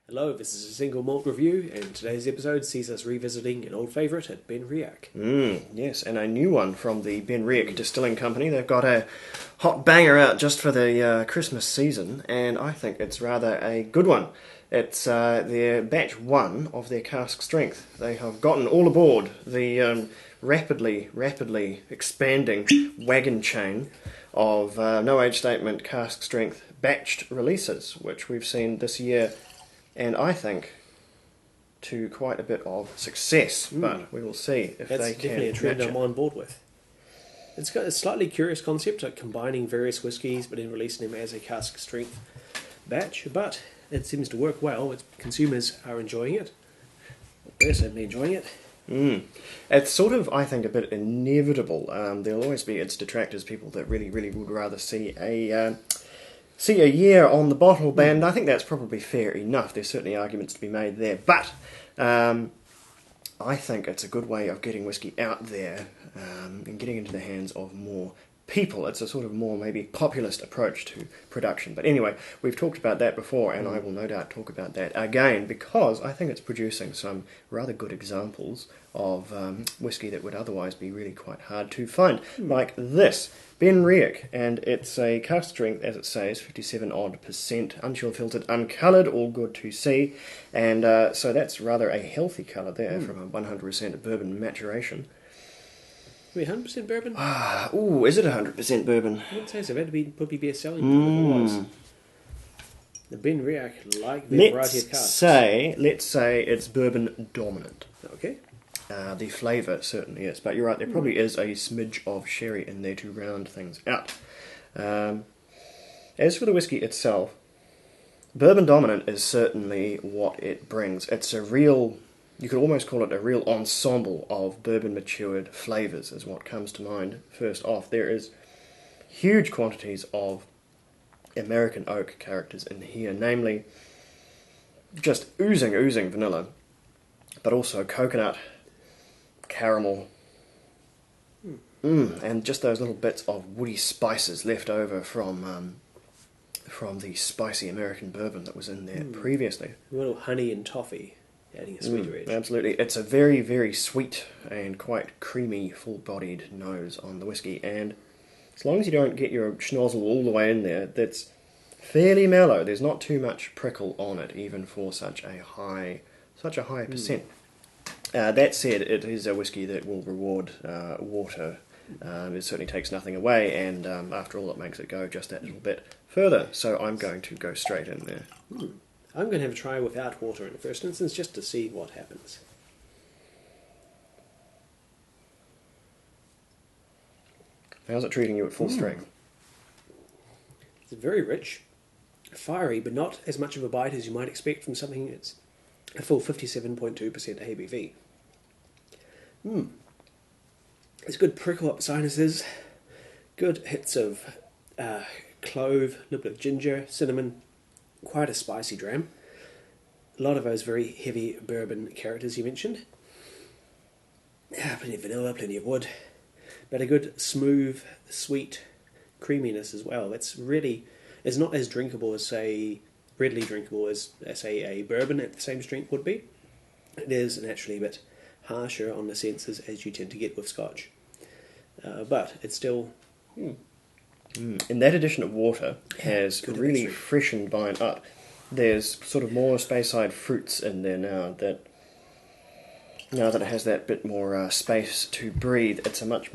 Hello, this is a single malt review, and today's episode sees us revisiting an old favourite at Benriach. Yes, and a new one from the Benriach Distilling Company. They've got a hot banger out just for the Christmas season, and I think it's rather a good one. It's their batch 1 of their Cask Strength. They have gotten all aboard the rapidly expanding wagon chain of no age statement Cask Strength batched releases, which we've seen this year. And I think to quite a bit of success, but we will see if That's they can definitely a trend match I'm it. on board with. It's got a slightly curious concept of combining various whiskies but then releasing them as a cask strength batch, but it seems to work well. Consumers are enjoying it. We're certainly enjoying it. It's sort of, I think, a bit inevitable. There'll always be its detractors, people that really would rather see a year on the bottle ban. I think that's probably fair enough. There's certainly arguments to be made there. But I think it's a good way of getting whiskey out there and getting into the hands of more people. It's a sort of more maybe populist approach to production. But anyway, we've talked about that before, and I will no doubt talk about that again, because I think it's producing some rather good examples of whiskey that would otherwise be really quite hard to find. Like this. Benriach, and it's a cask strength, as it says, 57% unchilled, filtered, uncoloured, all good to see, and so that's rather a healthy colour there from a 100% bourbon maturation. Are we 100% bourbon? Is it 100% bourbon? I would say so. That'd probably be a selling point if it was. The Benriach, like the variety of casks. Let's say it's bourbon dominant. Okay. The flavour certainly is, but you're right, there probably is a smidge of sherry in there to round things out. As for the whiskey itself, bourbon dominant is certainly what it brings. It's a real, you could almost call it a real ensemble of bourbon matured flavours is what comes to mind first off. There is huge quantities of American oak characters in here, namely just oozing vanilla, but also coconut, caramel, and just those little bits of woody spices left over from the spicy American bourbon that was in there previously. A little honey and toffee, adding a sweeter edge. Absolutely. It's a very sweet and quite creamy, full-bodied nose on the whiskey, and as long as you don't get your schnozzle all the way in there, that's fairly mellow. There's not too much prickle on it, even for such a high percent. That said, it is a whiskey that will reward water. It certainly takes nothing away, and after all, it makes it go just that little bit further. So I'm going to go straight in there. I'm going to have a try without water in the first instance, just to see what happens. How's it treating you at full strength? It's very rich, fiery, but not as much of a bite as you might expect from something that's a full 57.2% ABV. There's good prickle up sinuses, good hits of clove, a little bit of ginger, cinnamon, quite a spicy dram. A lot of those very heavy bourbon characters you mentioned. Plenty of vanilla, plenty of wood, but a good smooth, sweet creaminess as well. It's not as drinkable as, say, readily drinkable as say, a bourbon at the same strength would be. It is naturally a bit harsher on the senses as you tend to get with Scotch. But it's still... And that addition of water has really freshened mine up. There's sort of more Speyside fruits in there now that it has that bit more space to breathe. It's a much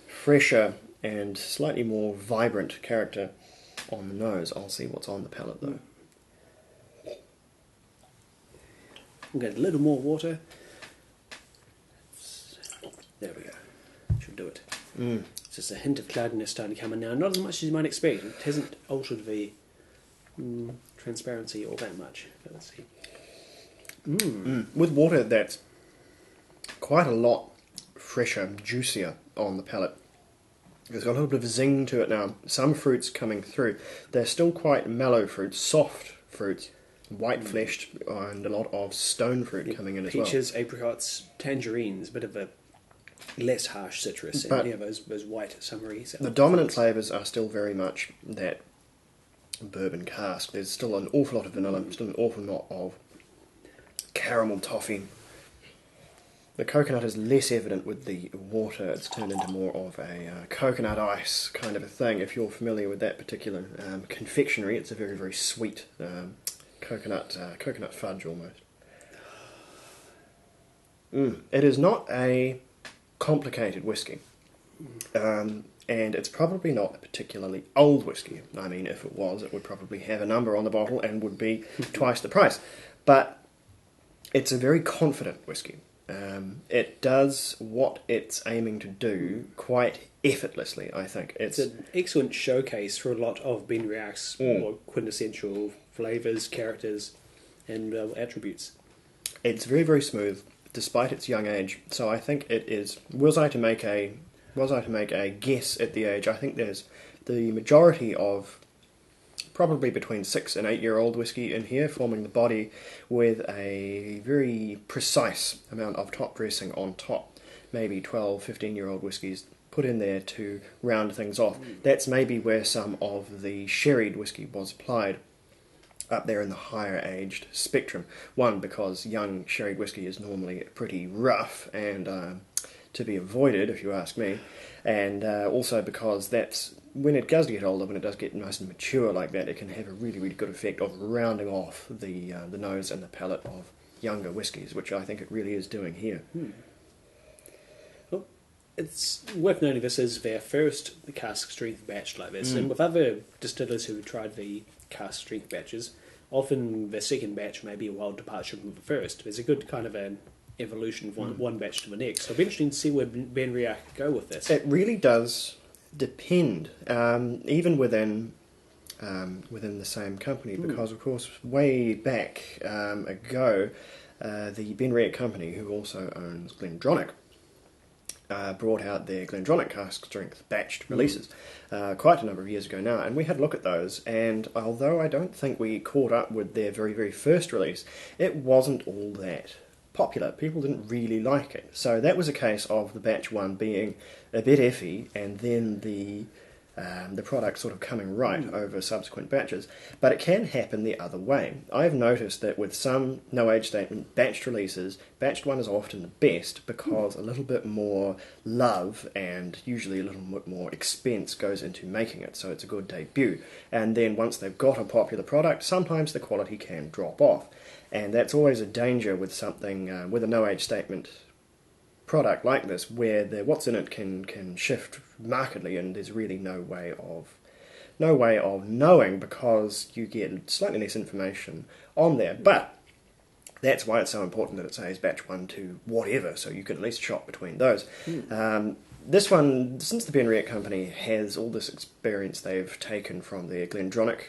fresher and slightly more vibrant character on the nose. I'll see what's on the palate though. We'll get a little more water. There we go. Should do it. It's just a hint of cloudiness starting to come in now. Not as much as you might expect. It hasn't altered the transparency all that much. But let's see. With water, that's quite a lot fresher, juicier on the palate. It's got a little bit of zing to it now. Some fruits coming through. They're still quite mellow fruits, soft fruits, white-fleshed, and a lot of stone fruit coming in as well. Peaches, apricots, tangerines, a bit of a less harsh citrus, and those white summery. The dominant flavours are still very much that bourbon cask. There's still an awful lot of vanilla, still an awful lot of caramel toffee. The coconut is less evident with the water. It's turned into more of a coconut ice kind of a thing. If you're familiar with that particular confectionery, it's a very, very sweet coconut fudge almost. It is not a complicated whiskey. And it's probably not a particularly old whiskey. I mean, if it was, it would probably have a number on the bottle and would be twice the price. But it's a very confident whiskey. It does what it's aiming to do quite effortlessly, I think. It's an excellent showcase for a lot of Benriach's more quintessential flavours, characters, and attributes. It's very, very smooth, despite its young age. So I think it is. Was I to make a guess at the age, I think there's the majority of probably between 6 and 8 year old whiskey in here, forming the body with a very precise amount of top dressing on top. Maybe 12, 15 year old whiskies put in there to round things off. That's maybe where some of the sherried whiskey was applied, up there in the higher aged spectrum. One, because young sherried whiskey is normally pretty rough and to be avoided, if you ask me, and also because that's when it does get older, when it does get nice and mature like that, it can have a really, really good effect of rounding off the nose and the palate of younger whiskies, which I think it really is doing here. Well, it's worth noting this is their first Cask Strength batch like this, and with other distillers who have tried the Cask Strength batches, often the second batch may be a wild departure from the first. There's a good kind of an evolution from one batch to the next. So it'll be interesting to see where Benriach go with this. It really does depend, even within the same company, because of course way back ago, the Benriach company, who also owns Glendronach, brought out their Glendronach Cask Strength batched releases quite a number of years ago now, and we had a look at those, and although I don't think we caught up with their very, very first release, it wasn't all that popular. People didn't really like it. So that was a case of the batch one being a bit iffy, and then the product sort of coming right over subsequent batches. But it can happen the other way. I've noticed that with some no age statement batched releases, batched one is often the best because a little bit more love and usually a little bit more expense goes into making it, so it's a good debut. And then once they've got a popular product, sometimes the quality can drop off. And that's always a danger with something, with a no age statement product like this, where what's in it can shift markedly, and there's really no way of knowing because you get slightly less information on there. But that's why it's so important that it says batch 1 to whatever, so you can at least shop between those. This one, since the Benriach company has all this experience they've taken from their Glendronach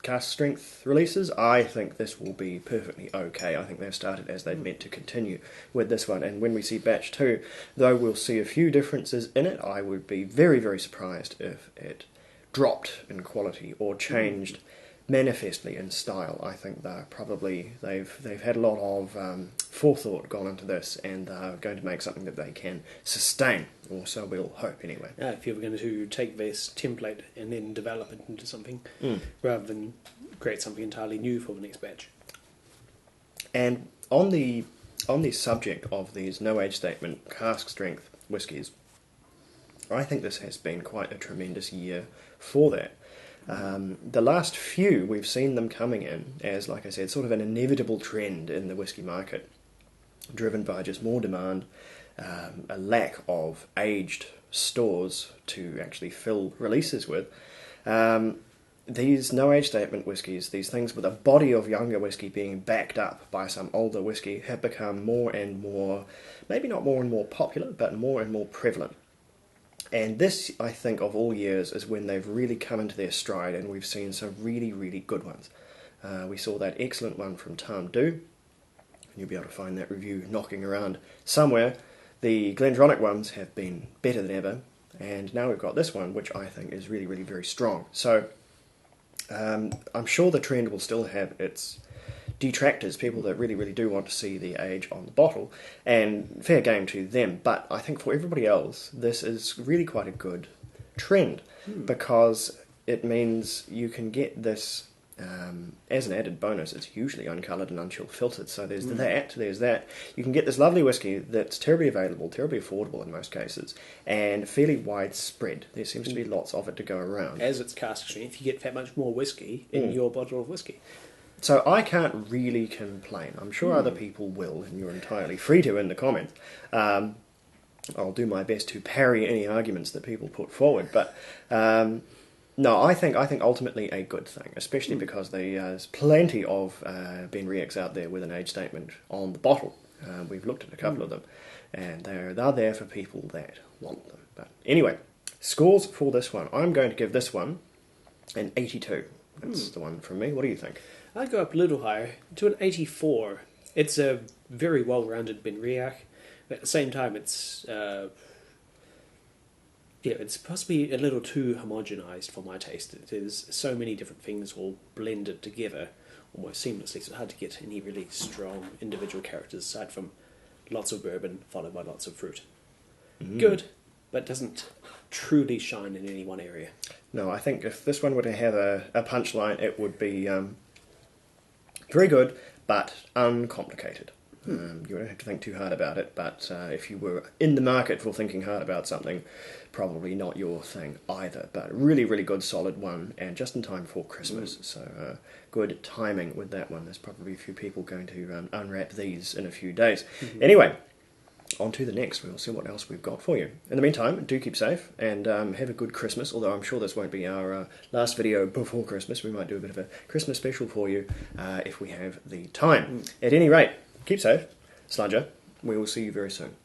Cask Strength releases, I think this will be perfectly okay. I think they've started as they've meant to continue with this one, and when we see batch 2, though we'll see a few differences in it, I would be very, very surprised if it dropped in quality or changed manifestly in style. I think they've had a lot of forethought gone into this, and they're going to make something that they can sustain, or so we'll hope anyway. If you were going to take this template and then develop it into something, rather than create something entirely new for the next batch. And on the subject of these no age statement cask strength whiskies, I think this has been quite a tremendous year for that. The last few, we've seen them coming in as, like I said, sort of an inevitable trend in the whisky market, driven by just more demand, a lack of aged stores to actually fill releases with. These no age statement whiskies, these things with a body of younger whisky being backed up by some older whisky, have become more and more, maybe not more and more popular, but more and more prevalent. And this, I think, of all years, is when they've really come into their stride, and we've seen some really, really good ones. We saw that excellent one from Tam Du, and you'll be able to find that review knocking around somewhere. The Glendronach ones have been better than ever, and now we've got this one, which I think is really, really very strong. So I'm sure the trend will still have its detractors, people that really, really do want to see the age on the bottle, and fair game to them. But I think for everybody else, this is really quite a good trend, because it means you can get this as an added bonus. It's usually uncoloured and unchill filtered, so there's that. You can get this lovely whiskey that's terribly available, terribly affordable in most cases, and fairly widespread. There seems to be lots of it to go around. As it's cask strength, you get that much more whiskey in your bottle of whiskey. So I can't really complain. I'm sure other people will, and you're entirely free to in the comments. I'll do my best to parry any arguments that people put forward, but no, I think ultimately a good thing, especially because there's plenty of Benriachs out there with an age statement on the bottle. We've looked at a couple of them, and they're there for people that want them. But anyway, scores for this one. I'm going to give this one an 82. That's the one from me. What do you think? I'd go up a little higher to an 84. It's a very well-rounded Benriach, but at the same time, it's it's possibly a little too homogenized for my taste. There's so many different things all blended together almost seamlessly, so it's hard to get any really strong individual characters aside from lots of bourbon followed by lots of fruit. Good, but doesn't truly shine in any one area. No, I think if this one were to have a punchline, it would be very good, but uncomplicated. You don't have to think too hard about it, but if you were in the market for thinking hard about something, probably not your thing either. But really, really good, solid one, and just in time for Christmas. So good timing with that one. There's probably a few people going to unwrap these in a few days. Anyway, on to the next. We'll see what else we've got for you. In the meantime, do keep safe and have a good Christmas, although I'm sure this won't be our last video before Christmas. We might do a bit of a Christmas special for you if we have the time. At any rate, keep safe, Sludger. We will see you very soon.